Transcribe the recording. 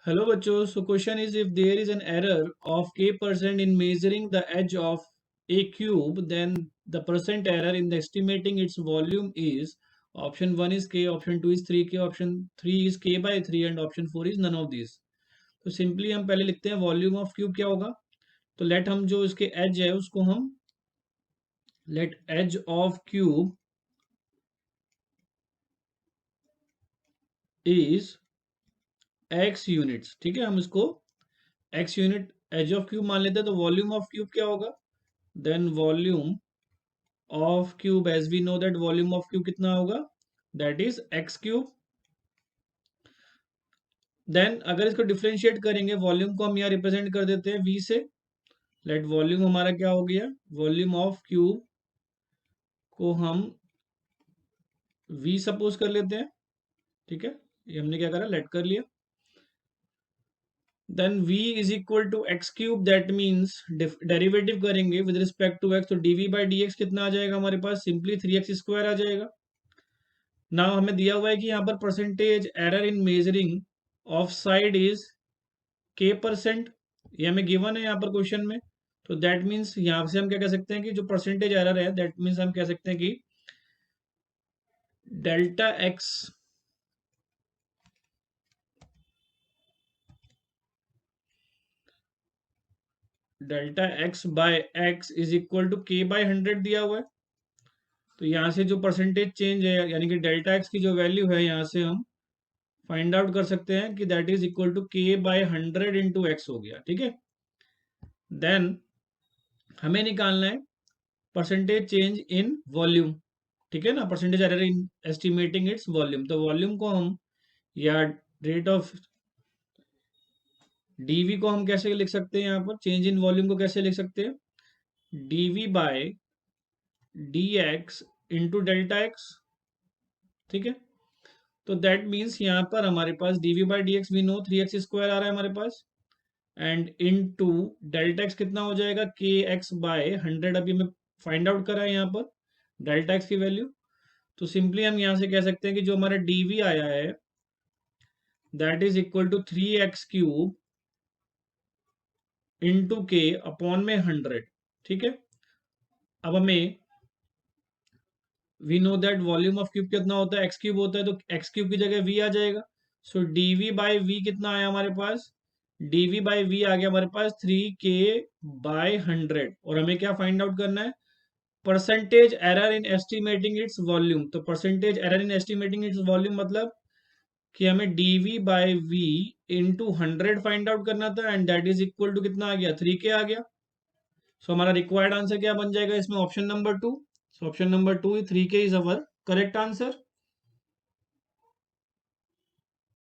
Hello बच्चों, so question is if there is an error of k% in measuring the edge of a cube, then the percent error in the estimating its volume is option 1 is k, option 2 is 3k, option 3 is k by 3 and option 4 is none of these. तो simply हम पहले लिखते हैं volume of cube क्या होगा. तो late हम जो इसके एज है उसको हम let edge of cube is x units. ठीक है, हम इसको x unit edge of cube मान लेते हैं. तो वॉल्यूम ऑफ क्यूब क्या होगा, then volume of cube as we know that volume of cube कितना होगा, that is x cube. Then अगर इसको डिफरेंशिएट करेंगे, वॉल्यूम को हम यहाँ रिप्रेजेंट कर देते हैं v से. लेट वॉल्यूम हमारा क्या हो गया, वॉल्यूम ऑफ क्यूब को हम v सपोज कर लेते हैं. ठीक है, ये हमने क्या करा, लेट कर लिया. Then v is equal to x cube, that means derivative करेंगे विद रिस्पेक्ट टू x, तो dv बाई dx कितना आ जाएगा हमारे पास, सिंपली 3x स्क्वायर आ जाएगा. नाउ हमें दिया हुआ है कि यहाँ पर percentage error in measuring of side is k%. ये हमें गिवन है यहाँ पर क्वेश्चन में. तो दैट मीन्स यहाँ से हम क्या कह सकते हैं कि जो परसेंटेज एरर है, दैट मीन्स हम कह सकते हैं कि delta x by x is equal to k by 100 दिया हुआ है. तो यहाँ से जो परसेंटेज चेंज है, यानी कि डेल्टा एक्स की जो वैल्यू है, यहाँ से हम फाइंड आउट कर सकते हैं कि that is equal to k by 100 into x हो गया. ठीक है, देन हमें निकालना है परसेंटेज चेंज इन वॉल्यूम. ठीक है ना, percentage error in estimating its volume. तो वॉल्यूम को हम, या रेट ऑफ डीवी को हम कैसे लिख सकते हैं, यहाँ पर चेंज इन वॉल्यूम को कैसे लिख सकते हैं, D V by D X into delta X. ठीक है, तो दैट मीन्स यहाँ पर हमारे पास dv by D X we know 3x square आ रहा है हमारे पास, and into delta X कितना हो जाएगा, के एक्स बाय 100. अभी हमें फाइंड आउट करा है यहाँ पर डेल्टा एक्स की वैल्यू. तो सिंपली हम यहाँ से कह सकते हैं कि जो हमारा dv आया है, that is equal to 3x cube into k upon में 100. ठीक है, अब हमें we know that volume of cube कितना होता है, एक्स क्यूब होता है, तो एक्स क्यूब की जगह v आ जाएगा. सो dv बाई v कितना आया हमारे पास, dv बाई v आ गया हमारे पास 3k बाय 100. और हमें क्या फाइंड आउट करना है, percentage error in estimating its volume. तो percentage error in estimating its volume मतलब कि हमें dv by v into 100 find out करना था, and that is equal to कितना आ गया, 3k आ गया. सो हमारा रिक्वायर्ड आंसर क्या बन जाएगा इसमें, option number 2. So option number 2 3k is our correct answer.